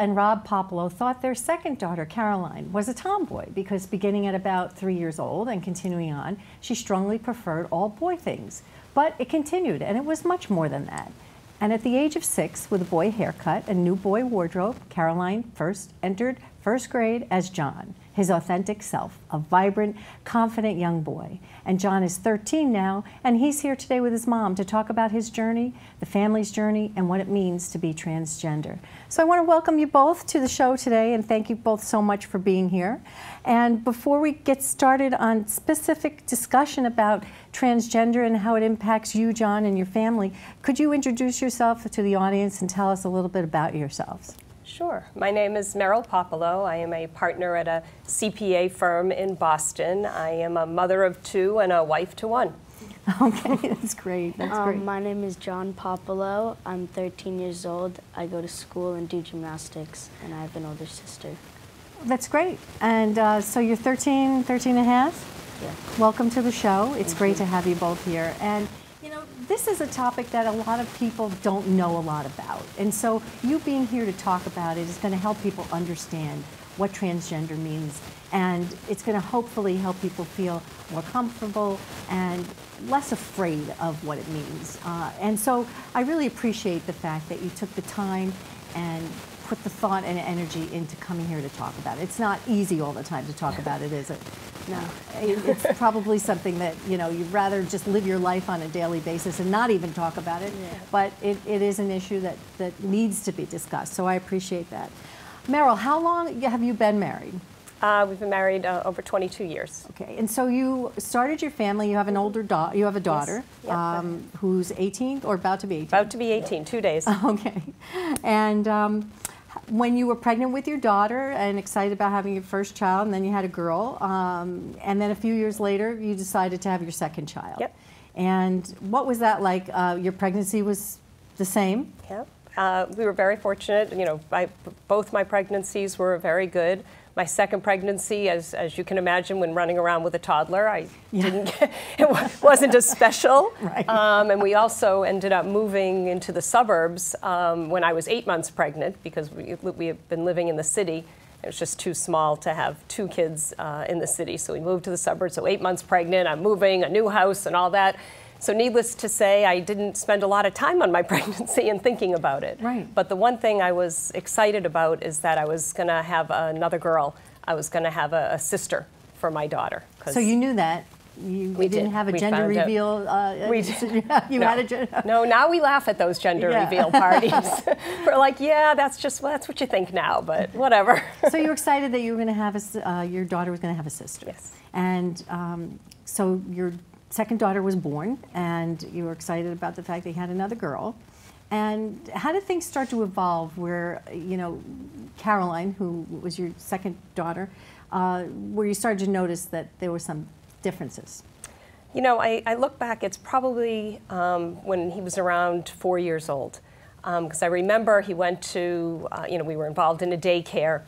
and Rob Popolo thought their second daughter, Caroline, was a tomboy because beginning at about 3 years old and continuing on, she strongly preferred all boy things. But it continued, and it was much more than that. And at the age of 6, with a boy haircut and new boy wardrobe, Caroline first entered first grade as John, his authentic self, a vibrant, confident young boy. And John is 13 now, and he's here today with his mom to talk about his journey, the family's journey, and what it means to be transgender. So I want to welcome you both to the show today, and thank you both so much for being here. And before we get started on specific discussion about transgender and how it impacts you, John, and your family, could you introduce yourself to the audience and tell us a little bit about yourselves? Sure. My name is Meryl Popolo. I am a partner at a CPA firm in Boston. I am a mother of 2 and a wife to 1. Okay, that's great. That's great. My name is John Popolo. I'm 13 years old. I go to school and do gymnastics, and I have an older sister. That's great. And so you're 13 and a half? Yeah. Welcome to the show. It's Thank great you. to have you both here. And you know, this is a topic that a lot of people don't know a lot about. And so you being here to talk about it is going to help people understand what transgender means. And it's going to hopefully help people feel more comfortable and less afraid of what it means. And so I really appreciate the fact that you took the time and put the thought and energy into coming here to talk about it. It's not easy all the time to talk about it, is it? No. It's probably something that, you know, you'd rather just live your life on a daily basis and not even talk about it. Yeah. But it is an issue that needs to be discussed, so I appreciate that. Meryl, how long have you been married? We've been married over 22 years. Okay, and so you started your family. You have an older daughter. You have a daughter, yes. Who's 18 or about to be 18. About to be 18, 2 days. Okay, and when you were pregnant with your daughter and excited about having your first child, and then you had a girl, and then a few years later you decided to have your second child. Yep. And what was that like? Your pregnancy was the same? Yep. We were very fortunate. You know, both my pregnancies were very good. My second pregnancy, as you can imagine, when running around with a toddler, it wasn't as special. Right. And we also ended up moving into the suburbs when I was 8 months pregnant, because we had been living in the city. It was just too small to have 2 kids in the city, so we moved to the suburbs. So 8 months pregnant, I'm moving, a new house and all that. So needless to say, I didn't spend a lot of time on my pregnancy and thinking about it. Right. But the one thing I was excited about is that I was going to have another girl. I was going to have a sister for my daughter. So you knew that? We didn't have a gender reveal? We did. You no. had a gender? No, now we laugh at those gender reveal parties. We're like, yeah, that's what you think now, but whatever. So you were excited that you were going to have your daughter was going to have a sister. Yes. And so your second daughter was born, and you were excited about the fact that you had another girl. And how did things start to evolve where, you know, Caroline, who was your second daughter, where you started to notice that there were some differences? You know, I look back, it's probably when he was around 4 years old. Because I remember he went to, you know, we were involved in a daycare.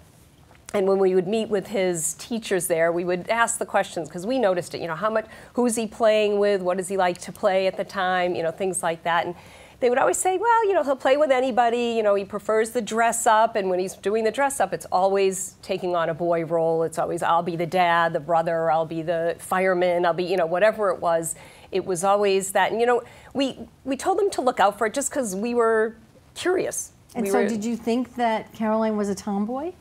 And when we would meet with his teachers there, we would ask the questions, because we noticed it, you know, who's he playing with, what does he like to play at the time, you know, things like that. And they would always say, well, you know, he'll play with anybody, you know, he prefers the dress up, and when he's doing the dress up, it's always taking on a boy role. It's always, I'll be the dad, the brother, I'll be the fireman, I'll be, you know, whatever it was was that. And, you know, we told them to look out for it just because we were curious. And did you think that Caroline was a tomboy?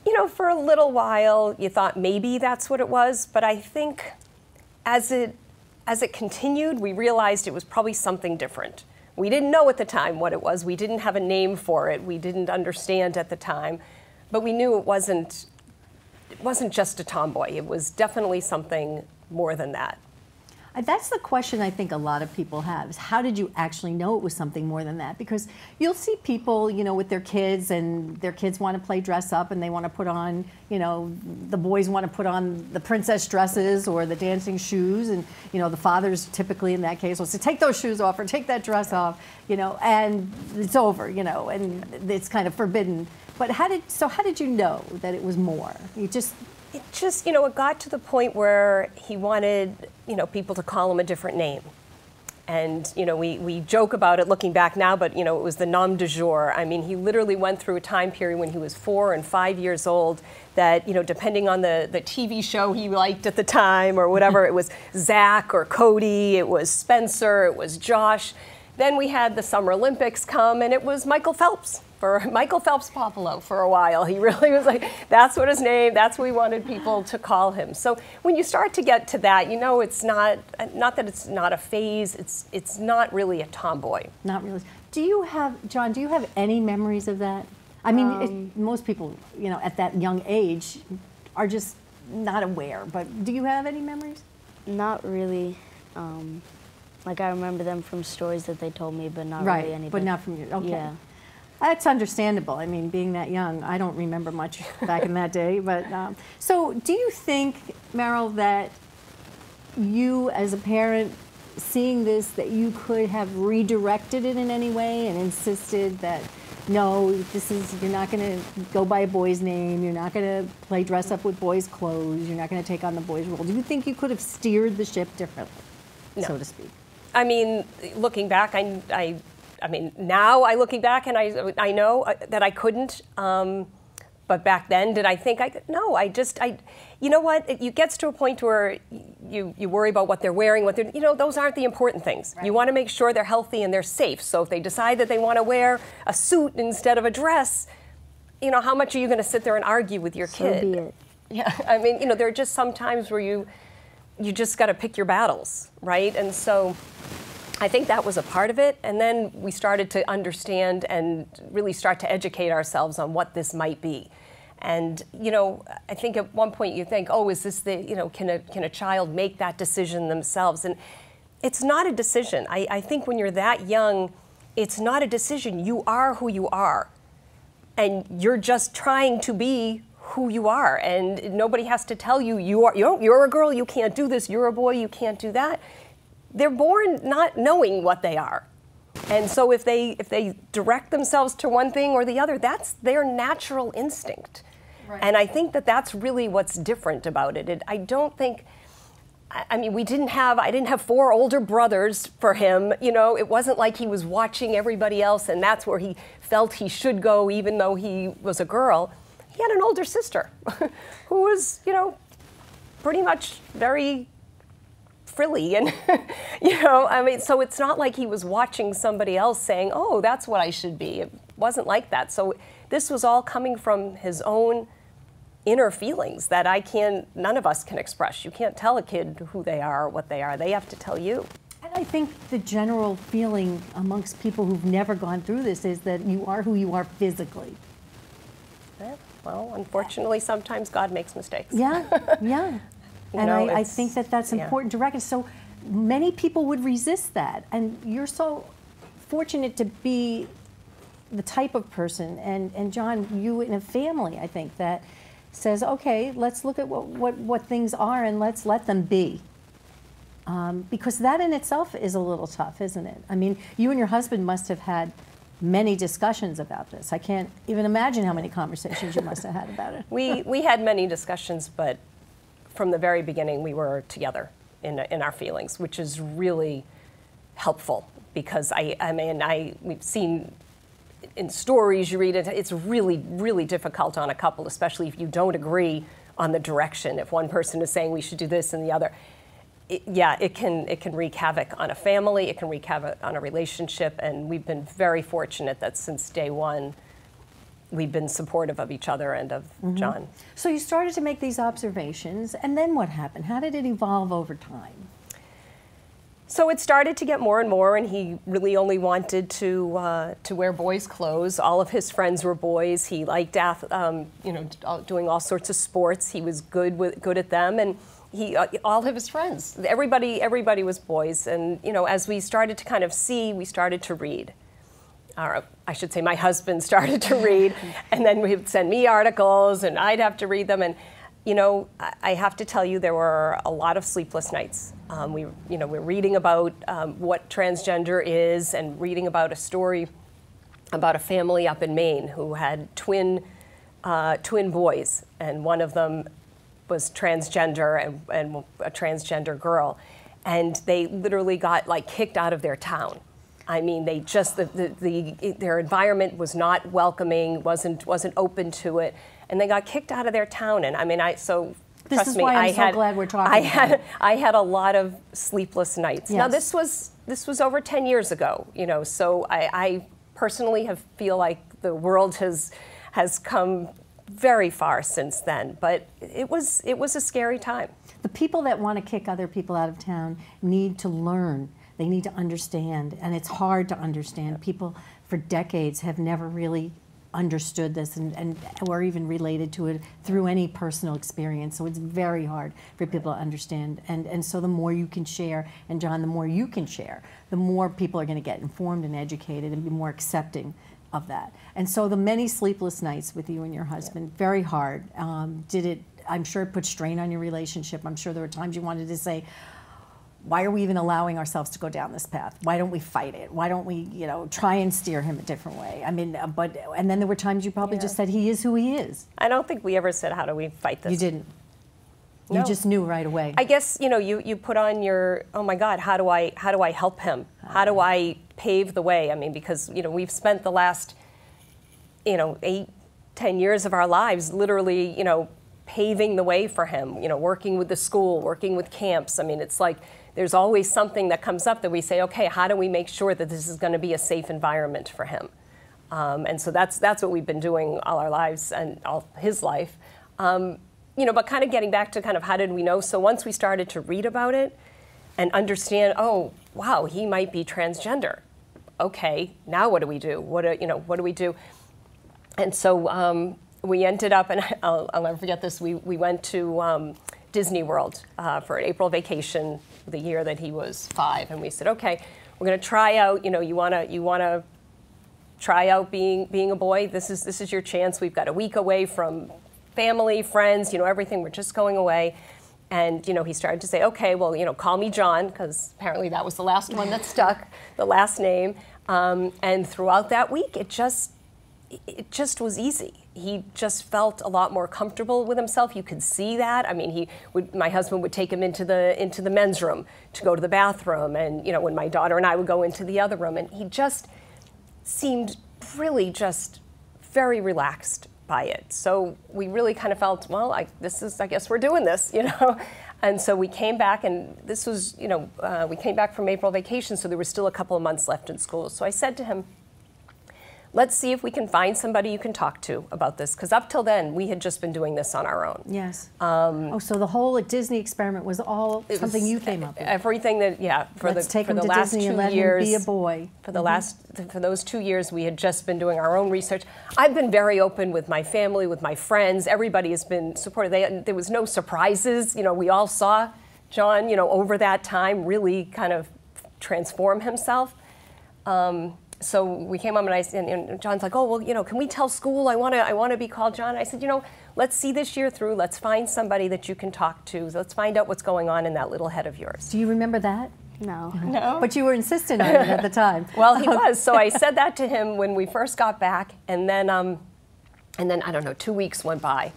You know, for a little while, you thought maybe that's what it was, but I think as it continued, we realized it was probably something different. We didn't know at the time what it was. We didn't have a name for it. We didn't understand at the time, but we knew it wasn't just a tomboy. It was definitely something more than that. That's the question I think a lot of people have, is how did you actually know it was something more than that? Because you'll see people, you know, with their kids, and their kids want to play dress up, and they want to put on, you know, the boys want to put on the princess dresses or the dancing shoes, and, you know, the fathers typically in that case will say, take those shoes off or take that dress off, you know, and it's over, you know, and it's kind of forbidden. But how did you know that it was more? It just, you know, it got to the point where he wanted, you know, people to call him a different name. And, you know, we joke about it looking back now, but, you know, it was the nom de jour. I mean, he literally went through a time period when he was 4 and 5 years old that, you know, depending on the TV show he liked at the time or whatever, it was Zach or Cody, it was Spencer, it was Josh. Then we had the Summer Olympics come, and it was Michael Phelps. For Michael Phelps Popolo for a while. He really was like, that's what his name, that's what we wanted people to call him. So when you start to get to that, you know, it's not that it's not a phase, it's not really a tomboy. Not really. Do you have, John, do you have any memories of that? I mean, most people, you know, at that young age are just not aware, but do you have any memories? Not really. Like I remember them from stories that they told me, but not right, really anything. But not from you, okay. Yeah. That's understandable. I mean, being that young, I don't remember much back in that day. But so, do you think, Meryl, that you, as a parent, seeing this, that you could have redirected it in any way and insisted that no, this is, you're not going to go by a boy's name, you're not going to play dress up with boys' clothes, you're not going to take on the boys' role? Do you think you could have steered the ship differently, so to speak? I mean, looking back, I mean, now looking back, and I know that I couldn't. But back then, did I think I could? No, you know what? It gets to a point where you worry about what they're wearing, you know, those aren't the important things. Right. You want to make sure they're healthy and they're safe. So if they decide that they want to wear a suit instead of a dress, you know, how much are you going to sit there and argue with your kid? So be it. Yeah, I mean, you know, there are just some times where you just got to pick your battles, right? And so I think that was a part of it, and then we started to understand and really start to educate ourselves on what this might be. And, you know, I think at one point you think, oh, is this you know, can a child make that decision themselves? And it's not a decision. I think when you're that young, it's not a decision. You are who you are, and you're just trying to be who you are, and nobody has to tell you, you're a girl, you can't do this, you're a boy, you can't do that. They're born not knowing what they are. And so if they direct themselves to one thing or the other, that's their natural instinct. Right. And I think that that's really what's different about it. I don't think, I mean, I didn't have 4 older brothers for him. You know, it wasn't like he was watching everybody else and that's where he felt he should go even though he was a girl. He had an older sister who was, you know, pretty much very frilly and, you know, I mean, so it's not like he was watching somebody else saying, oh, that's what I should be. It wasn't like that. So this was all coming from his own inner feelings that none of us can express. You can't tell a kid who they are or what they are. They have to tell you. And I think the general feeling amongst people who've never gone through this is that you are who you are physically. Yeah, well, unfortunately, sometimes God makes mistakes. Yeah, yeah. And I think that that's important to recognize. So many people would resist that. And you're so fortunate to be the type of person, and John, you in a family, I think, that says, okay, let's look at what things are and let's let them be. Because that in itself is a little tough, isn't it? I mean, you and your husband must have had many discussions about this. I can't even imagine how many conversations you must have had about it. We had many discussions, but from the very beginning, we were together in our feelings, which is really helpful because we've seen in stories you read it, it's really, really difficult on a couple, especially if you don't agree on the direction. If one person is saying we should do this and the other, it can wreak havoc on a family, it can wreak havoc on a relationship, and we've been very fortunate that since day one, we've been supportive of each other and of John. So you started to make these observations, and then what happened? How did it evolve over time? So it started to get more and more, and he really only wanted to wear boys' clothes. All of his friends were boys. He liked doing all sorts of sports. He was good at them, and all of his friends, everybody was boys. And you know, as we started to kind of see, we started to read. I should say my husband started to read, and then he would send me articles, and I'd have to read them. And you know, I have to tell you, there were a lot of sleepless nights. We're reading about what transgender is, and reading about a story about a family up in Maine who had twin boys, and one of them was transgender and a transgender girl. and they literally got like kicked out of their town. I mean, they just their environment was not welcoming, wasn't open to it, and they got kicked out of their town. And I mean, This is why I'm so glad we're talking about it. I had a lot of sleepless nights. Yes. Now this was over 10 years ago, you know. So I personally feel like the world has come very far since then. But it was a scary time. The people that want to kick other people out of town need to learn. They need to understand, and it's hard to understand. People for decades have never really understood this and or even related to it through any personal experience. So it's very hard for people to understand. And so the more you can share, and John, the more you can share, the more people are going to get informed and educated and be more accepting of that. And so the many sleepless nights with you and your husband, very hard. I'm sure it put strain on your relationship. I'm sure there were times you wanted to say, why are we even allowing ourselves to go down this path? Why don't we fight it? Why don't we, you know, try and steer him a different way? I mean, and then there were times you probably just said, he is who he is. I don't think we ever said, how do we fight this? You didn't. No. You just knew right away. I guess, you know, you put on your, oh my God, how do I help him? How do I pave the way? I mean, because, you know, we've spent the last, you know, 8-10 years of our lives literally, you know, paving the way for him, you know, working with the school, working with camps. I mean, it's like, there's always something that comes up that we say, okay, how do we make sure that this is going to be a safe environment for him? And so that's what we've been doing all our lives and all his life. You know, but kind of getting back to kind of how did we know? So once we started to read about it and understand, oh, wow, he might be transgender. Okay, now what do we do? What do we do? And so we ended up, and I'll never forget this. We went to Disney World for an April vacation the year that he was 5, and we said, okay, we're going to try out. You know, you want to try out being a boy. This is your chance. We've got a week away from family, friends, you know, everything. We're just going away. And, you know, he started to say, okay, well, you know, call me John, because apparently that was the last one that stuck, the last name. And throughout that week, it just was easy. He just felt a lot more comfortable with himself. You could see that. I mean, my husband would take him into the men's room to go to the bathroom, and you know, when my daughter and I would go into the other room, and he just seemed really just very relaxed by it. So we really kind of felt, well, I guess we're doing this, you know. And so we came back, and this was, you know, we came back from April vacation, so there was still a couple of months left in school. So I said to him, let's see if we can find somebody you can talk to about this, because up till then, we had just been doing this on our own. Yes. So the whole Disney experiment was something you came up with. Everything that, yeah, for the last 2 years. Let's take him to Disney and let him be a boy. For those 2 years, we had just been doing our own research. I've been very open with my family, with my friends. Everybody has been supportive. There was no surprises. You know, we all saw John, you know, over that time really kind of transform himself. So we came up, and John's like, oh, well, you know, can we tell school I want to be called John? I said, you know, let's see this year through. Let's find somebody that you can talk to. Let's find out what's going on in that little head of yours. Do you remember that? No. No? But you were insistent on it at the time. Well, he was. So I said that to him when we first got back, and then I don't know, 2 weeks went by.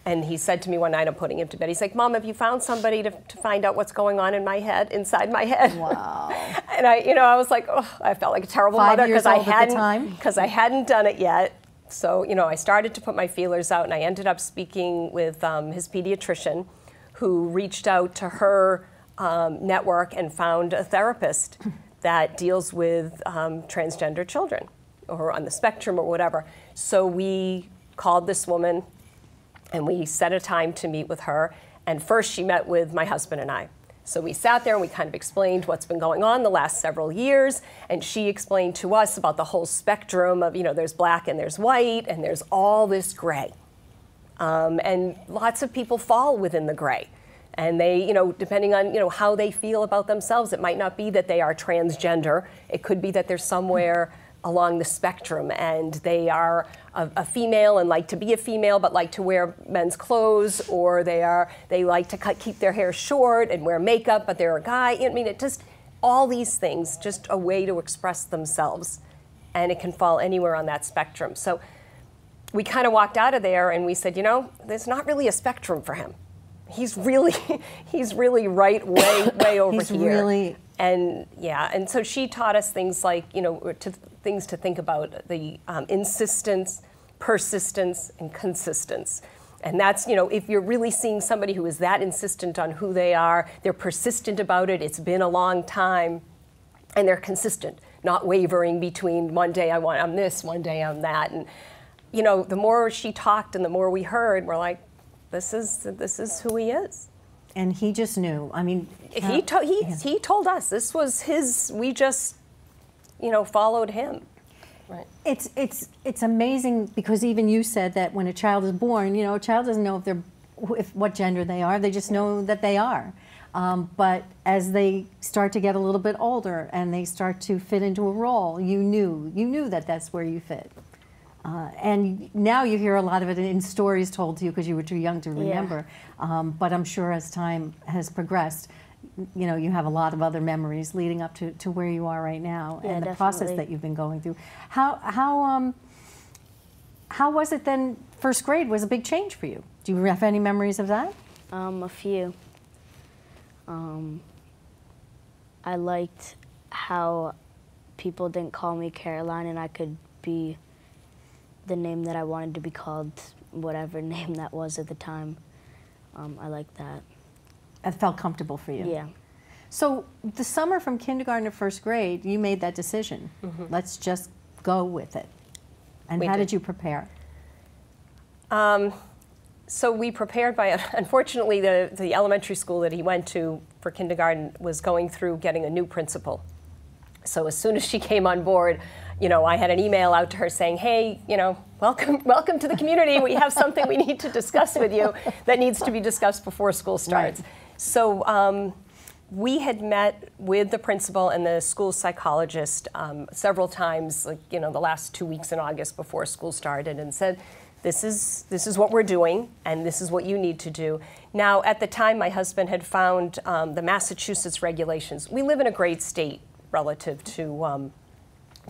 And he said to me one night, I'm putting him to bed, he's like, Mom, have you found somebody to find out what's going on in my head, inside my head? Wow. And I was like, oh, I felt like a terrible mother because I hadn't done it yet. So, you know, I started to put my feelers out, and I ended up speaking with his pediatrician, who reached out to her network and found a therapist that deals with transgender children, or on the spectrum or whatever. So we called this woman, and we set a time to meet with her. And first she met with my husband and I. So we sat there and we kind of explained what's been going on the last several years. And she explained to us about the whole spectrum of, you know, there's black and there's white and there's all this gray. And lots of people fall within the gray. And they, you know, depending on, you know, how they feel about themselves, it might not be that they are transgender. It could be that they're somewhere along the spectrum, and they are a female and like to be a female but like to wear men's clothes, or they like to keep their hair short and wear makeup but they're a guy. I mean, it just, all these things, just a way to express themselves, and it can fall anywhere on that spectrum. So we kind of walked out of there and we said, you know, there's not really a spectrum for him. he's really right way over He's here. really. And yeah, and so she taught us things like, things to think about, the insistence, persistence, and consistence. And that's, if you're really seeing somebody who is that insistent on who they are, they're persistent about it, it's been a long time, and they're consistent, not wavering between one day I'm this, one day I'm that. And, the more she talked and the more we heard, we're like, this is who he is. And he just knew. I mean, He told us this was his. We just, followed him. Right. It's amazing because even you said that when a child is born, a child doesn't know what gender they are. They just know that they are. But as they start to get a little bit older and they start to fit into a role, you knew that that's where you fit. And now you hear a lot of it in stories told to you because you were too young to remember. Yeah. But I'm sure as time has progressed, you have a lot of other memories leading up to where you are right now, and the process that you've been going through. How was it then? First grade was a big change for you. Do you have any memories of that? A few. I liked how people didn't call me Caroline, and I could be the name that I wanted to be called, whatever name that was at the time. I liked that. It felt comfortable for you? Yeah. So the summer from kindergarten to first grade, you made that decision. Mm-hmm. Let's just go with it. And how did you prepare? So we prepared by, unfortunately, the elementary school that he went to for kindergarten was going through getting a new principal. So as soon as she came on board, I had an email out to her saying, hey, welcome to the community. We have something we need to discuss with you that needs to be discussed before school starts. Right. So we had met with the principal and the school psychologist several times, the last 2 weeks in August before school started, and said, this is what we're doing, and this is what you need to do. Now, at the time, my husband had found the Massachusetts regulations. We live in a great state relative to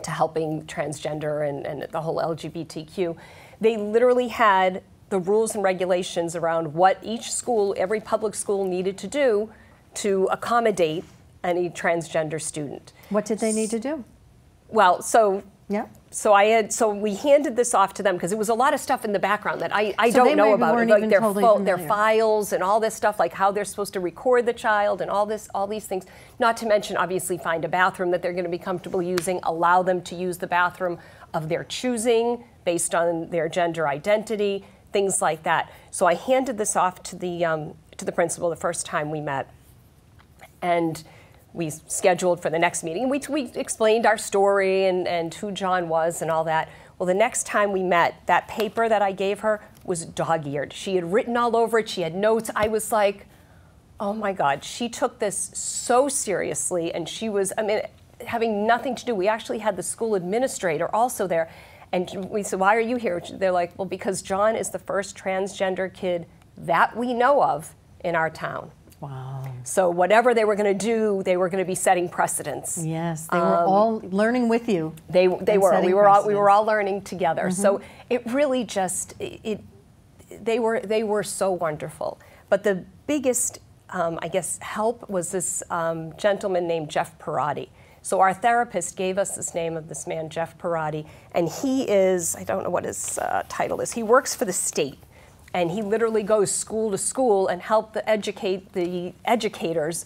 helping transgender and the whole LGBTQ. They literally had the rules and regulations around what each school, every public school needed to do to accommodate any transgender student. What did they need to do? Well, so yeah. So we handed this off to them because it was a lot of stuff in the background that I don't know about, like their files and all this stuff, like how they're supposed to record the child and all these things. Not to mention, obviously, find a bathroom that they're going to be comfortable using, allow them to use the bathroom of their choosing based on their gender identity, things like that. So I handed this off to the principal the first time we met, and we scheduled for the next meeting. We explained our story and who John was and all that. Well, the next time we met, that paper that I gave her was dog-eared. She had written all over it. She had notes. I was like, oh my God, she took this so seriously, and she was, having nothing to do. We actually had the school administrator also there, and we said, why are you here? They're like, well, because John is the first transgender kid that we know of in our town. Wow. So whatever they were going to do, they were going to be setting precedents. Yes, they were all learning with you. They were. We were all learning together. Mm-hmm. So it really just they were so wonderful. But the biggest help was this gentleman named Jeff Perotti. So our therapist gave us this name of this man, Jeff Perotti, and he is, I don't know what his title is. He works for the state. And he literally goes school to school and help educate the educators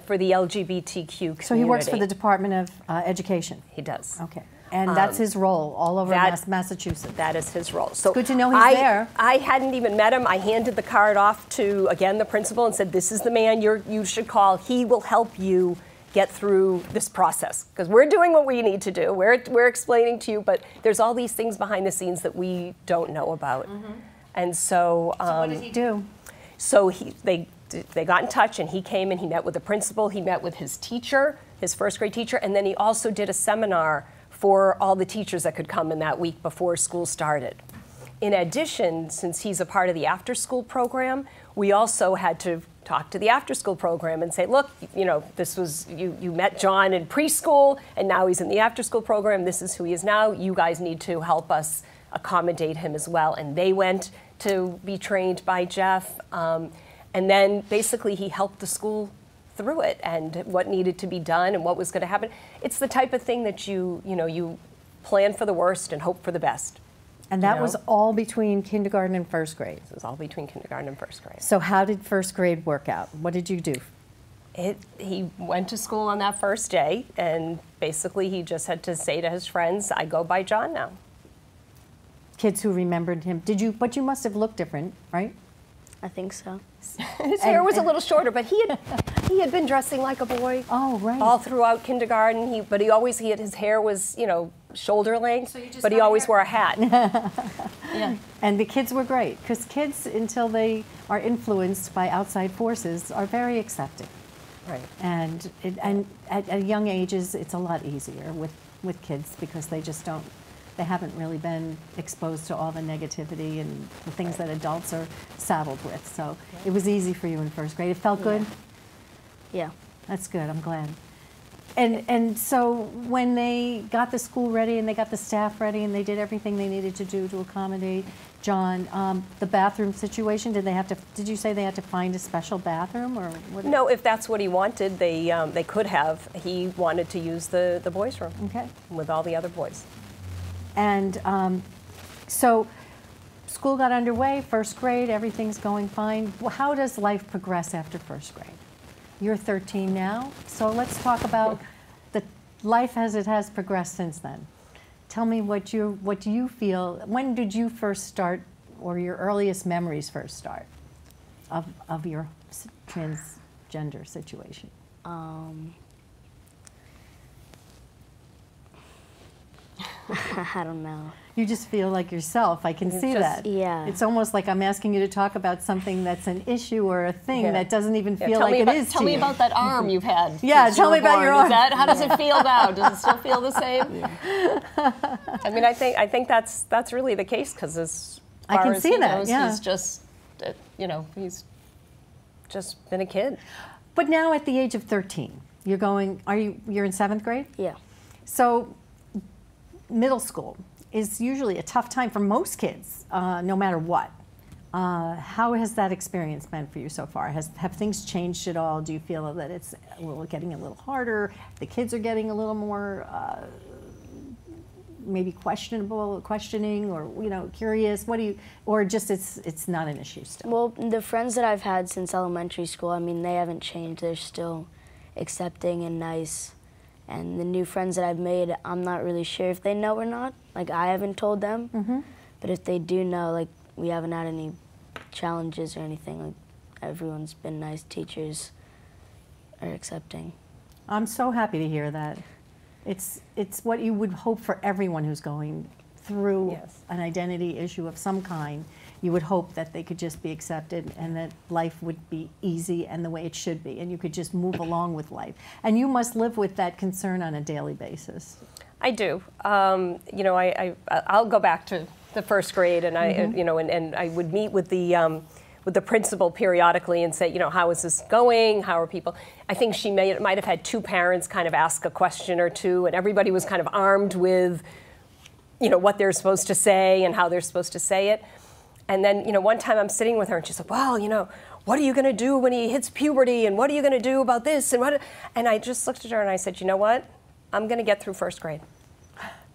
for the LGBTQ community. So he works for the Department of Education? He does. Okay. And that's his role all over Massachusetts? That is his role. So it's good to know he's there. I hadn't even met him. I handed the card off to, again, the principal and said, this is the man you should call. He will help you get through this process. Because we're doing what we need to do. We're explaining to you, but there's all these things behind the scenes that we don't know about. Mm-hmm. And so what did he do? So they got in touch, and he came and he met with the principal. He met with his teacher, his first grade teacher, and then he also did a seminar for all the teachers that could come in that week before school started. In addition, since he's a part of the after-school program, we also had to talk to the after-school program and say, look, this was, you met John in preschool, and now he's in the after-school program. This is who he is now. You guys need to help us accommodate him as well. And they went to be trained by Jeff. And then basically he helped the school through it and what needed to be done and what was going to happen. It's the type of thing that you plan for the worst and hope for the best. And that was all between kindergarten and first grade? It was all between kindergarten and first grade. So how did first grade work out? What did you do? He went to school on that first day, and basically he just had to say to his friends, I go by John now. Kids who remembered him. But you must have looked different, right? I think so. His hair was a little shorter, but he had been dressing like a boy. Oh, right. All throughout kindergarten. His hair was, shoulder length, but he always wore a hat. Yeah. And the kids were great, because kids, until they are influenced by outside forces, are very accepting. Right. And at young ages, it's a lot easier with kids, because they haven't really been exposed to all the negativity and the things that adults are saddled with. So it was easy for you in first grade. It felt good? Yeah. That's good, I'm glad. And so when they got the school ready and they got the staff ready and they did everything they needed to do to accommodate John, the bathroom situation, did you say they had to find a special bathroom, or what? No, if that's what he wanted, they could have. He wanted to use the boys' room. Okay. With all the other boys. And so school got underway, first grade, everything's going fine. How does life progress after first grade? You're 13 now, so let's talk about the life as it has progressed since then. Tell me what do you feel, when did you first start, or your earliest memories first start of your transgender situation? I don't know. You just feel like yourself. I can see that. Yeah. It's almost like I'm asking you to talk about something that's an issue or a thing that doesn't even feel like it is to you. Tell me about that arm you've had. Yeah, tell me about your arm. How does it feel now? Does it still feel the same? Yeah. I mean, I think that's really the case, because as far as he knows, he's just, he's just been a kid. But now at the age of 13, you're in 7th grade? Yeah. So middle school is usually a tough time for most kids, no matter what. How has that experience been for you so far? Have things changed at all? Do you feel that it's getting a little harder? The kids are getting a little more maybe questioning, or curious? Or just it's not an issue still? Well, the friends that I've had since elementary school, I mean, they haven't changed. They're still accepting and nice. And the new friends that I've made, I'm not really sure if they know or not. Like, I haven't told them. Mm-hmm. But if they do know, like, we haven't had any challenges or anything. Like, everyone's been nice. Teachers are accepting. I'm so happy to hear that. It's what you would hope for everyone who's going through an identity issue of some kind. You would hope that they could just be accepted and that life would be easy and the way it should be, and you could just move along with life. And you must live with that concern on a daily basis. I do. I'll go back to the first grade, and and I would meet with the principal periodically and say, how is this going? How are people? I think she might have had 2 parents kind of ask a question or two, and everybody was kind of armed with, what they're supposed to say and how they're supposed to say it. And then, one time I'm sitting with her and she's like, well, what are you going to do when he hits puberty? And what are you going to do about this? And I just looked at her and I said, you know what? I'm going to get through first grade.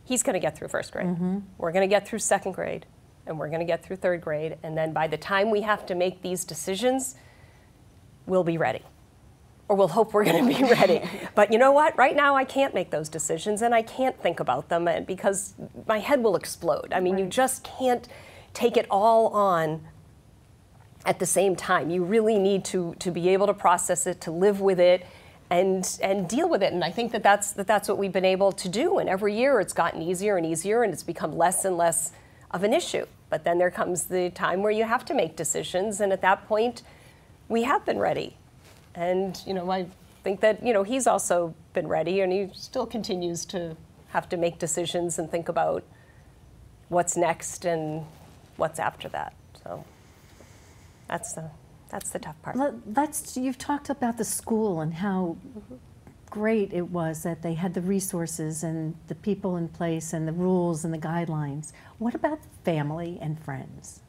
He's going to get through first grade. Mm-hmm. We're going to get through second grade. And we're going to get through third grade. And then by the time we have to make these decisions, we'll be ready. Or we'll hope we're going to be ready. But you know what? Right now I can't make those decisions and I can't think about them because my head will explode. I mean, you just can't take it all on at the same time. You really need to be able to process it, to live with it, and deal with it. And I think that's what we've been able to do. And every year it's gotten easier and easier, and it's become less and less of an issue. But then there comes the time where you have to make decisions, and at that point, we have been ready. And I think that he's also been ready, and he still continues to have to make decisions and think about what's next and what's after that. So that's the tough part. You've talked about the school and how great it was that they had the resources and the people in place and the rules and the guidelines. What about family and friends?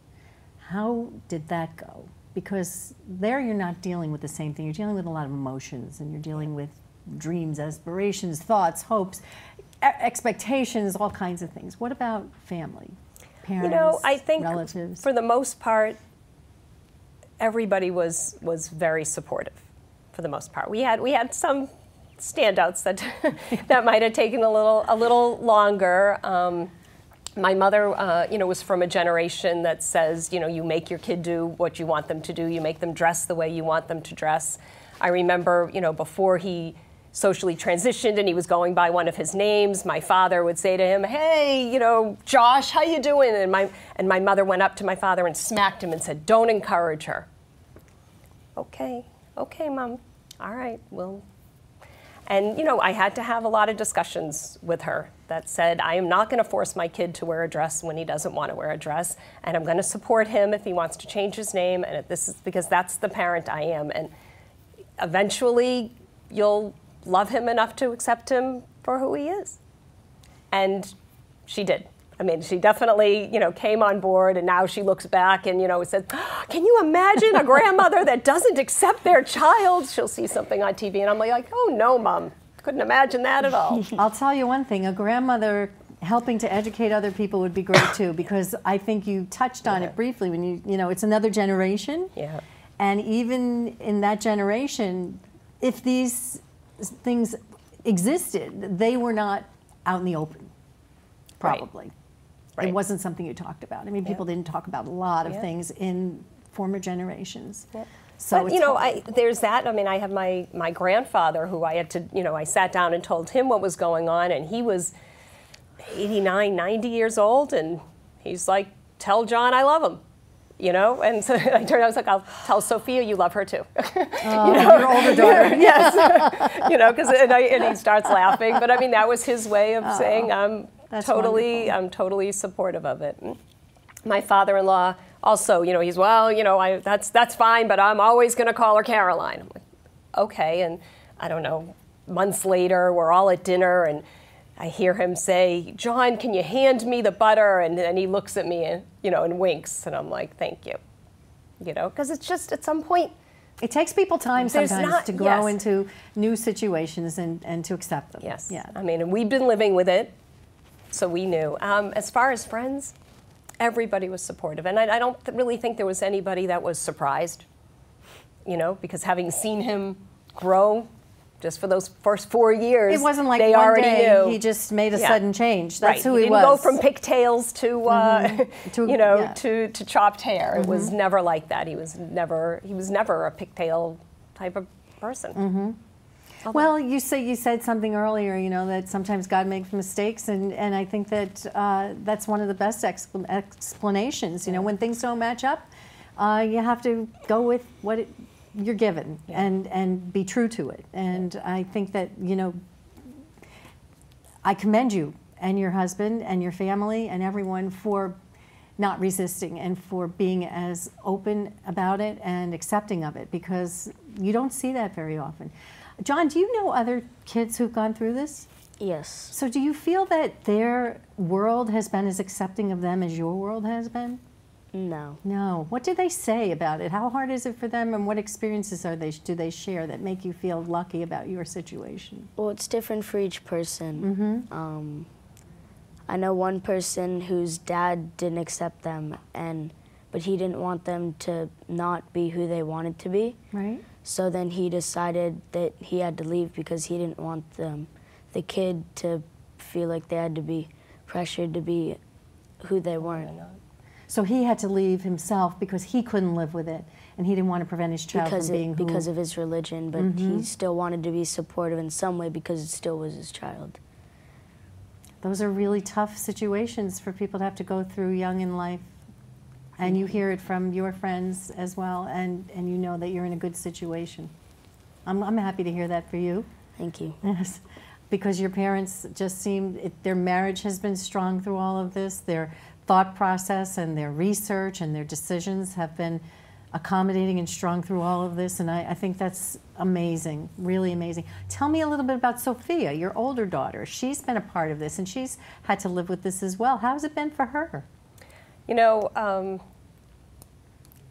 How did that go? because there you're not dealing with the same thing. You're dealing with a lot of emotions, and you're dealing with dreams, aspirations, thoughts, hopes, expectations, all kinds of things. What about family? Parents, you know, I think relatives? For the most part, everybody was very supportive. For the most part, we had some standouts that that might have taken a little longer. My mother, you know, was from a generation that says, you know, you make your kid do what you want them to do. You make them dress the way you want them to dress. I remember, you know, before he socially transitioned and he was going by one of his names, my father would say to him, "Hey, you know, Josh, how you doing?" And my mother went up to my father and smacked him and said, "Don't encourage her." Okay, Mom. All right, well. And, you know, I had to have a lot of discussions with her that said, I am not going to force my kid to wear a dress when he doesn't want to wear a dress, and I'm going to support him if he wants to change his name, and this is because that's the parent I am. And eventually, you'll love him enough to accept him for who he is. And she did. I mean, she definitely, you know, came on board, and now she looks back and, you know, says, "Can you imagine a grandmother that doesn't accept their child?" She'll see something on TV, and I'm like, "Oh, no, Mom. Couldn't imagine that at all." I'll tell you one thing. A grandmother helping to educate other people would be great, too, because I think you touched on it briefly when you know, it's another generation. Yeah. And even in that generation, if these things existed, they were not out in the open, probably. Right. It wasn't something you talked about. I mean, people didn't talk about a lot of things in former generations. Yeah. So but, you know, there's that. I mean, I have my grandfather who I had to, you know, I sat down and told him what was going on, and he was 89, 90 years old, and he's like, "Tell John I love him." You know, and so I turned. I was like, "I'll tell Sophia you love her too." Oh, you know? Your older daughter. Yes. You know, because and he starts laughing. But I mean, that was his way of saying, I'm totally supportive of it. My father-in-law also, you know, he's, "Well, you know, that's fine, but I'm always going to call her Caroline." I'm like, "Okay." And I don't know, months later, we're all at dinner, and I hear him say, "John, can you hand me the butter?" And then he looks at me and, you know, and winks, and I'm like, "Thank you." You know, because it's just at some point, it takes people time sometimes to grow into new situations and to accept them. Yes. Yeah. I mean, and we've been living with it, so we knew. As far as friends, everybody was supportive, and I don't really think there was anybody that was surprised, you know, because having seen him grow just for those first 4 years, it wasn't like they one already day knew. he just made a sudden change. That's who he he didn't was. go from pigtails to, you know, to chopped hair. It was never like that. He was never a pigtail type of person. Well, you said something earlier, you know, that sometimes God makes mistakes, and I think that that's one of the best explanations. You know, when things don't match up, you have to go with what you're given and be true to it. And I think that, you know, I commend you and your husband and your family and everyone for not resisting and for being as open about it and accepting of it, because you don't see that very often. John, do you know other kids who've gone through this? Yes. So do you feel that their world has been as accepting of them as your world has been? No. No. What do they say about it? How hard is it for them, and what experiences do they share that make you feel lucky about your situation? Well, it's different for each person. I know one person whose dad didn't accept them, but he didn't want them to not be who they wanted to be. Right. So then he decided that he had to leave because he didn't want the kid to feel like they had to be pressured to be who they weren't. So he had to leave himself because he couldn't live with it, and he didn't want to prevent his child from being who... Because of his religion, but he still wanted to be supportive in some way because it still was his child. Those are really tough situations for people to have to go through young in life. And you hear it from your friends as well, and you know that you're in a good situation. I'm happy to hear that for you. Thank you. Yes, because your parents just their marriage has been strong through all of this. Their thought process and their research and their decisions have been accommodating and strong through all of this, and I think that's amazing, really amazing. Tell me a little bit about Sophia, your older daughter. She's been a part of this, and she's had to live with this as well. How's it been for her? You know,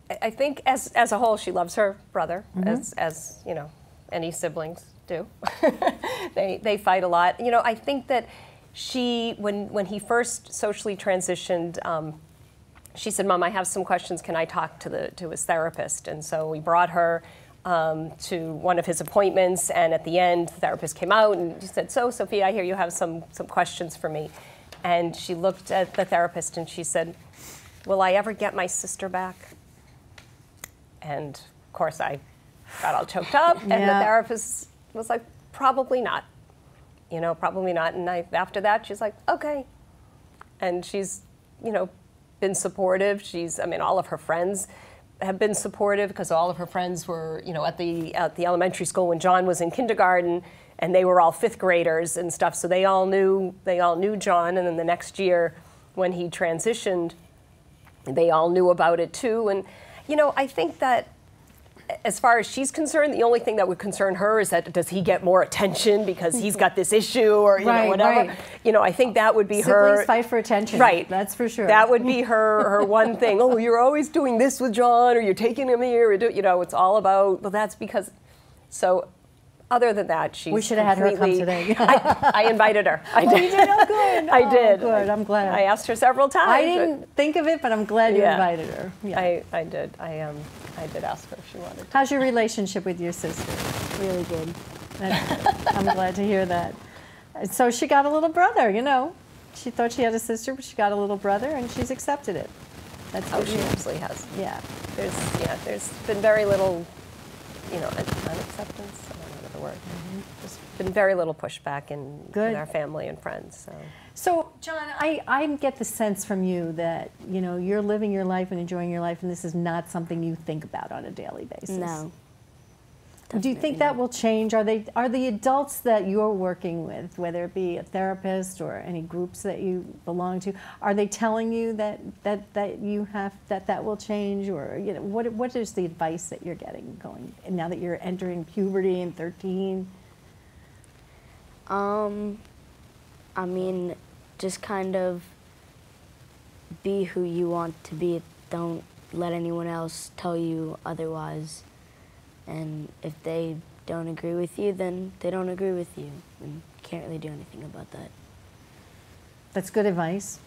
I think as a whole, she loves her brother, as you know, any siblings do. they fight a lot. You know, I think that when he first socially transitioned, she said, "Mom, I have some questions. Can I talk to his therapist?" And so we brought her to one of his appointments, and at the end, the therapist came out and she said, "So, Sophia, I hear you have some questions for me." And she looked at the therapist and she said, "Will I ever get my sister back?" And of course, I got all choked up, and the therapist was like, "Probably not. You know, probably not." And after that, she's like, "Okay." And she's, you know, been supportive. I mean, all of her friends have been supportive because all of her friends were, you know, at the elementary school when John was in kindergarten, and they were all fifth graders and stuff. So they all knew John. And then the next year, when he transitioned, they all knew about it too. And you know, I think that as far as she's concerned, the only thing that would concern her is that does he get more attention because he's got this issue or you know whatever. Right. You know, I think that would be Siblings fight for attention. Right. That's for sure. That would be her one thing. "Oh, you're always doing this with John, or you're taking him here, or you know, it's all about." Well, that's because. So, other than that, she's. We should have had her come today. I invited her. You did? Oh, good. I did. Good. I'm glad. I asked her several times. I didn't think of it, but I'm glad you invited her. Yeah. I did. I did ask her if she wanted to. How's your relationship with your sister? Really good. I'm glad to hear that. So she got a little brother, you know. She thought she had a sister, but she got a little brother, and she's accepted it. That's good. She absolutely has. Yeah. There's been very little, you know, unacceptance. I don't know the word. There's been very little pushback in our family and friends. So, John, I get the sense from you that, you know, you're living your life and enjoying your life, and this is not something you think about on a daily basis. No. Do you think that will change? Are the adults that you're working with, whether it be a therapist or any groups that you belong to, are they telling you that will change, or you know, what is the advice that you're getting going now that you're entering puberty and 13? I mean, just kind of be who you want to be. Don't let anyone else tell you otherwise. And if they don't agree with you, then they don't agree with you. And you can't really do anything about that. That's good advice.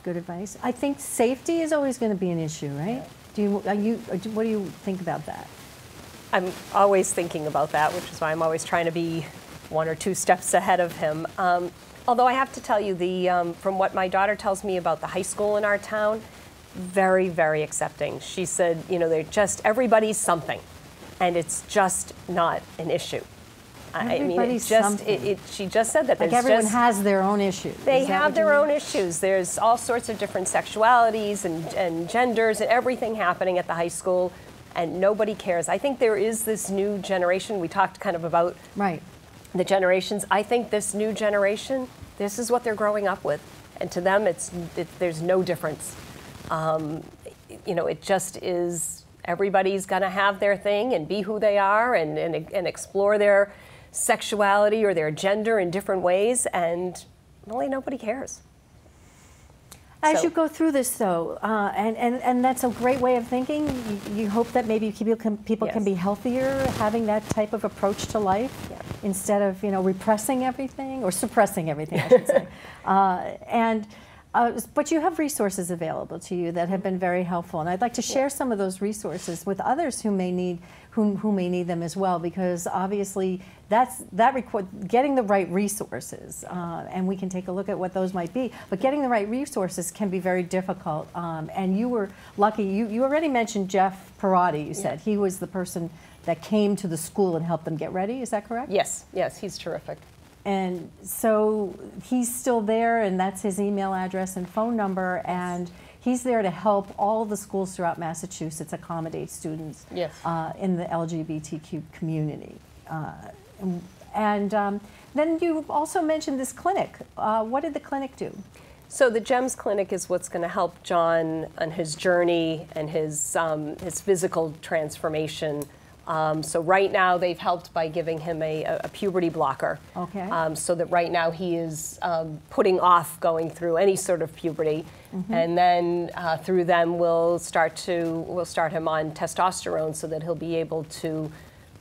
Good advice. I think safety is always going to be an issue, right? What do you think about that? I'm always thinking about that, which is why I'm always trying to be one or two steps ahead of him. Although I have to tell you, from what my daughter tells me about the high school in our town, very, very accepting. She said, you know, everybody's something, and it's just not an issue. Everybody's something. She just said that. Like everyone has their own issues. They have their own issues. There's all sorts of different sexualities and genders and everything happening at the high school, and nobody cares. I think there is this new generation. We talked kind of about the generations. I think this new generation, this is what they're growing up with, and to them, there's no difference. You know, it just is. Everybody's going to have their thing and be who they are and explore their sexuality or their gender in different ways, and really nobody cares. As you go through this, though, and that's a great way of thinking. You hope that maybe people can be healthier, having that type of approach to life, instead of, you know, repressing everything or suppressing everything, I should say. But you have resources available to you that have been very helpful, and I'd like to share some of those resources with others who may need them as well, because obviously getting the right resources, and we can take a look at what those might be, but getting the right resources can be very difficult, and you were lucky. You already mentioned Jeff Perotti. You said he was the person that came to the school and helped them get ready. Is that correct? Yes, he's terrific. And so he's still there, and that's his email address and phone number, and he's there to help all the schools throughout Massachusetts accommodate students in the LGBTQ community. Then you also mentioned this clinic. What did the clinic do? So the GEMS clinic is what's going to help John on his journey and his physical transformation. So right now they've helped by giving him a puberty blocker. Okay. So that right now he is putting off going through any sort of puberty, and then through them we'll start him on testosterone so that he'll be able to